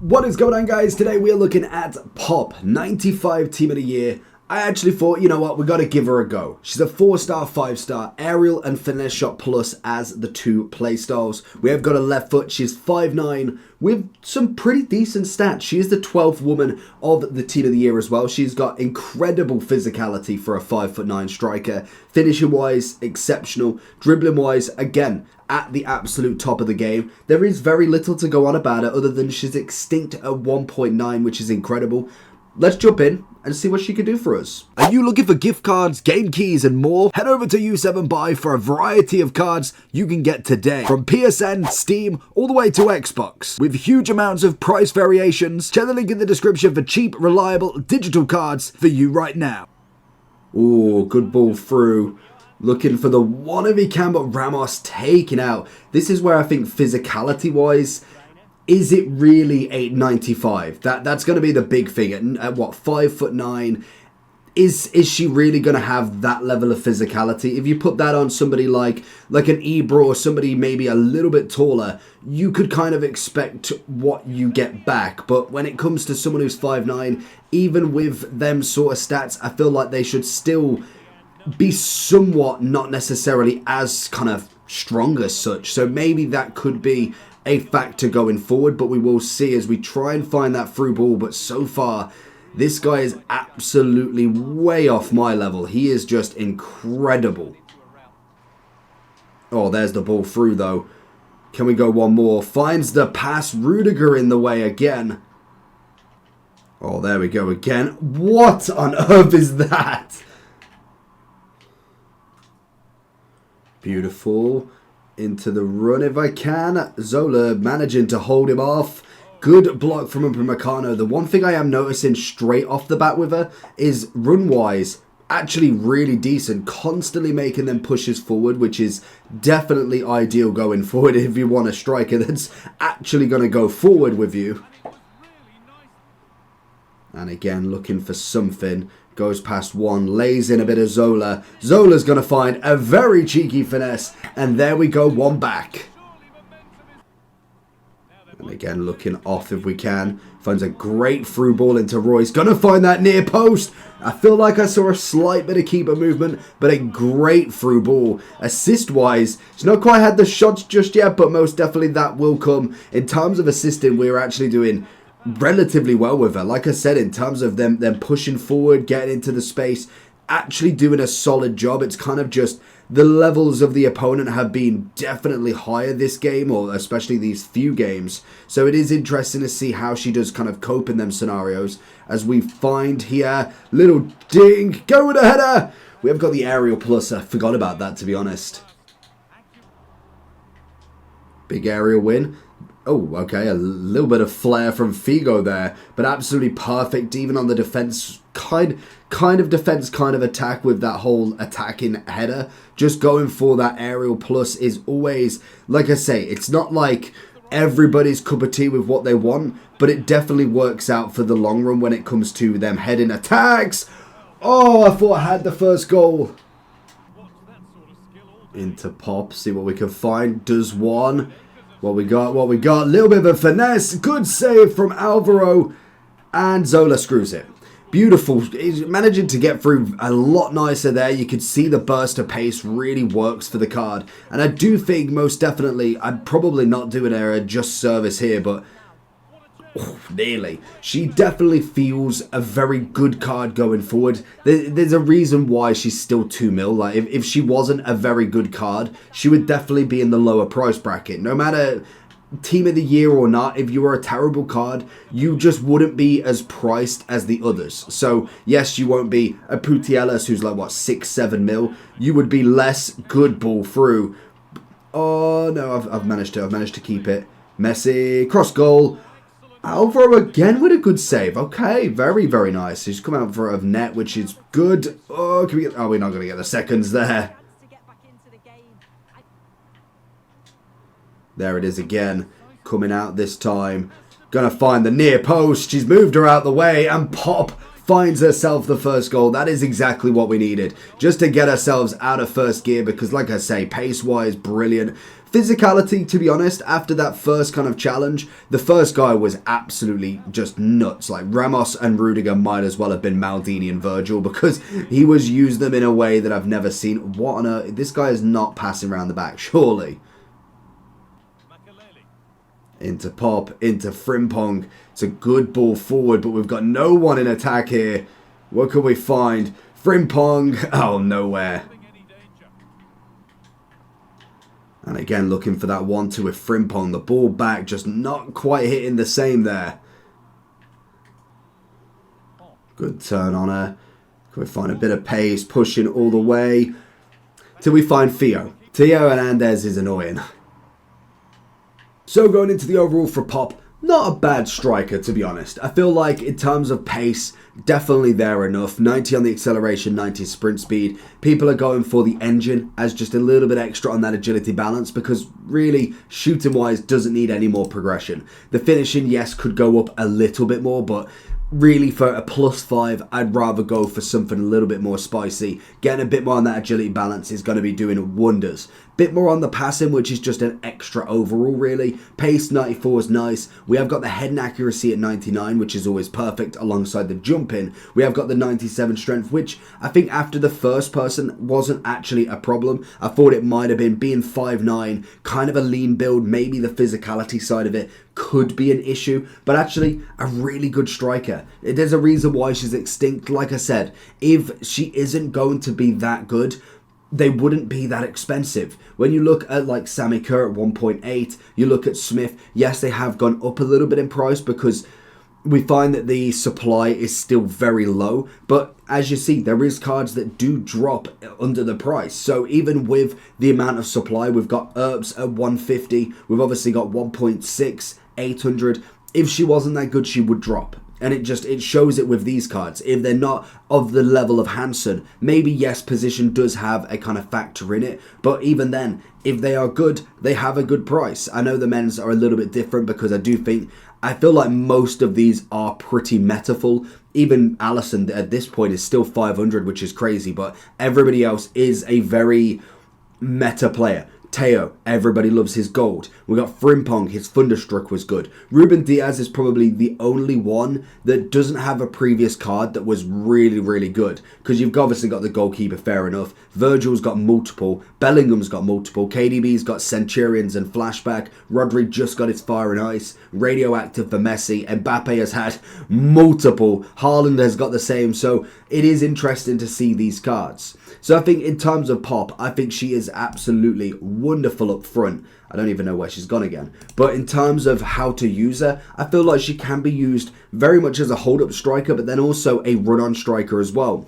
What is going on, guys? Today we are looking at Popp, 95 Team of the Year. I actually thought, you know what, we got to give her a go. She's a 4-star, 5-star, aerial and finesse shot plus as the two playstyles. We have got a left foot. She's 5'9", with some pretty decent stats. She is the 12th woman of the Team of the Year as well. She's got incredible physicality for a 5'9" striker. Finishing wise, exceptional. Dribbling wise, again, at the absolute top of the game. There is very little to go on about her other than she's extinct at 1.9, which is incredible. Let's jump in and see what she can do for us. Are you looking for gift cards, game keys and more? Head over to U7Buy for a variety of cards you can get today. From PSN, Steam, all the way to Xbox. With huge amounts of price variations. Check the link in the description for cheap, reliable digital cards for you right now. Ooh, good ball through. Looking for the one if he can, but Ramos taken out. This is where I think physicality-wise, is it really 895? That's going to be the big thing. At what, 5'9"? Is she really going to have that level of physicality? If you put that on somebody like an Ibra or somebody maybe a little bit taller, you could kind of expect what you get back. But when it comes to someone who's 5'9", even with them sort of stats, I feel like they should still be somewhat not necessarily as kind of strong as such. So maybe that could be a factor going forward, but we will see as we try and find that through ball. But so far, this guy is absolutely way off my level. He is just incredible. Oh, there's the ball through though. Can we go one more? Finds the pass. Rudiger in the way again. Oh, there we go again. What on earth is that? Beautiful. Into the run if I can. Zola managing to hold him off. Good block from Upamecano. The one thing I am noticing straight off the bat with her is run-wise, actually really decent. Constantly making them pushes forward, which is definitely ideal going forward if you want a striker that's actually going to go forward with you. And again, looking for something. Goes past one, lays in a bit of Zola. Zola's going to find a very cheeky finesse. And there we go, one back. And again, looking off if we can. Finds a great through ball into Royce. Going to find that near post. I feel like I saw a slight bit of keeper movement, but a great through ball. Assist-wise, she's not quite had the shots just yet, but most definitely that will come. In terms of assisting, we're actually doing relatively well with her. Like I said, in terms of them pushing forward, getting into the space, actually doing a solid job. It's kind of just the levels of the opponent have been definitely higher this game, or especially these few games. So it is interesting to see how she does kind of cope in them scenarios. As we find here, little ding, go with a header. We have got the aerial plus. I forgot about that, to be honest. Big aerial win. Oh, okay, a little bit of flair from Figo there, but absolutely perfect, even on the defense, kind of defense, kind of attack with that whole attacking header. Just going for that aerial plus is always, like I say, it's not like everybody's cup of tea with what they want, but it definitely works out for the long run when it comes to them heading attacks. Oh, I thought I had the first goal. Into Popp, see what we can find. Does one. What we got, a little bit of a finesse, good save from Alvaro, and Zola screws it. Beautiful, he's managing to get through a lot nicer there. You could see the burst of pace really works for the card, and I do think most definitely, I'm probably not doing her a just service here, but nearly. She definitely feels a very good card going forward. There's a reason why she's still 2 mil. Like if she wasn't a very good card, she would definitely be in the lower price bracket. No matter Team of the Year or not, if you were a terrible card, you just wouldn't be as priced as the others. So yes, you won't be a Putellas who's like what, 6-7 mil. You would be less good ball through. Oh no, I've managed to keep it. Messi, cross goal. Alvaro again with a good save. Okay, very, very nice. He's come out for a net, which is good. Oh, can we get... Oh, we're not going to get the seconds there. There it is again. Coming out this time. Going to find the near post. She's moved her out the way. And Popp finds herself the first goal. That is exactly what we needed. Just to get ourselves out of first gear. Because like I say, pace-wise, brilliant. Physicality, to be honest, after that first kind of challenge, the first guy was absolutely just nuts. Like, Ramos and Rudiger might as well have been Maldini and Virgil, because he was used them in a way that I've never seen. What on earth? This guy is not passing around the back, surely. Into Popp, into Frimpong. It's a good ball forward, but we've got no one in attack here. What can we find? Frimpong. Oh, nowhere. And again, looking for that 1-2 with Frimpong. The ball back, just not quite hitting the same there. Good turn on her. Can we find a bit of pace, pushing all the way? Till we find Theo. Theo Hernandez is annoying. So going into the overall for Popp, not a bad striker, to be honest. I feel like in terms of pace, definitely there enough. 90 on the acceleration, 90 sprint speed. People are going for the engine as just a little bit extra on that agility balance, because really, shooting wise, doesn't need any more progression. The finishing, yes, could go up a little bit more, but really for a +5, I'd rather go for something a little bit more spicy. Getting a bit more on that agility balance is going to be doing wonders. Bit more on the passing, which is just an extra overall, really. Pace 94 is nice. We have got the head and accuracy at 99, which is always perfect alongside the jumping. We have got the 97 strength, which I think after the first person wasn't actually a problem. I thought it might have been being 5'9", kind of a lean build. Maybe the physicality side of it could be an issue, but actually a really good striker. There's a reason why she's extinct. Like I said, if she isn't going to be that good, they wouldn't be that expensive. When you look at like Sammy Kerr at 1.8, you look at Smith, yes, they have gone up a little bit in price because we find that the supply is still very low, but as you see, there is cards that do drop under the price. So even with the amount of supply, we've got Earps at 150, we've obviously got 1.6, 800. If she wasn't that good, she would drop. And it shows it with these cards. If they're not of the level of Hansen, maybe yes, position does have a kind of factor in it. But even then, if they are good, they have a good price. I know the men's are a little bit different because I feel like most of these are pretty metaful. Even Allison at this point is still 500, which is crazy. But everybody else is a very meta player. Teo, everybody loves his gold. We got Frimpong, his Thunderstruck was good. Ruben Diaz is probably the only one that doesn't have a previous card that was really, really good. Because you've obviously got the goalkeeper, fair enough. Virgil's got multiple. Bellingham's got multiple. KDB's got Centurions and Flashback. Rodri just got his Fire and Ice. Radioactive for Messi. Mbappe has had multiple. Haaland has got the same. So it is interesting to see these cards. So I think in terms of Popp, I think she is absolutely wonderful up front. I don't even know where she's gone again. But in terms of how to use her, I feel like she can be used very much as a hold-up striker, but then also a run-on striker as well.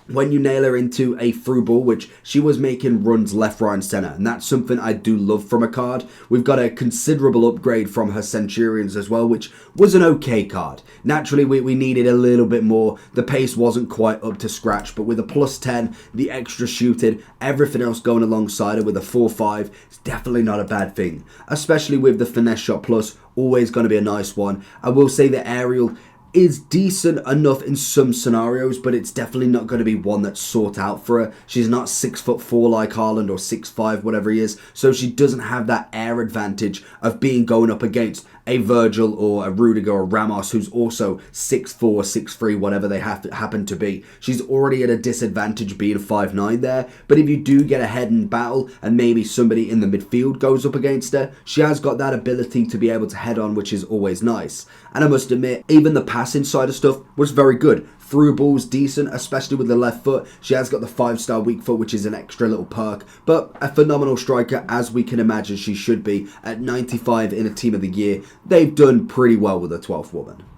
When you nail her into a through ball, which she was making runs left, right and centre, and that's something I do love from a card. We've got a considerable upgrade from her Centurions as well, which was an okay card. Naturally, we needed a little bit more. The pace wasn't quite up to scratch, but with a +10, the extra shooting, everything else going alongside her with a 4-5, it's definitely not a bad thing. Especially with the Finesse Shot Plus, always going to be a nice one. I will say the aerial is decent enough in some scenarios, but it's definitely not going to be one that's sought out for her. She's not 6'4" like Haaland or 6'5", whatever he is, so she doesn't have that air advantage of being going up against a Virgil or a Rudiger or Ramos who's also 6'4", 6'3", whatever they happen to be. She's already at a disadvantage being 5'9" there, but if you do get ahead in battle and maybe somebody in the midfield goes up against her, she has got that ability to be able to head on, which is always nice. And I must admit, even the passing side of stuff was very good. Through balls decent, especially with the left foot. She has got the 5-star weak foot, which is an extra little perk, but a phenomenal striker, as we can imagine she should be. At 95 in a team of the year, they've done pretty well with the 12th woman.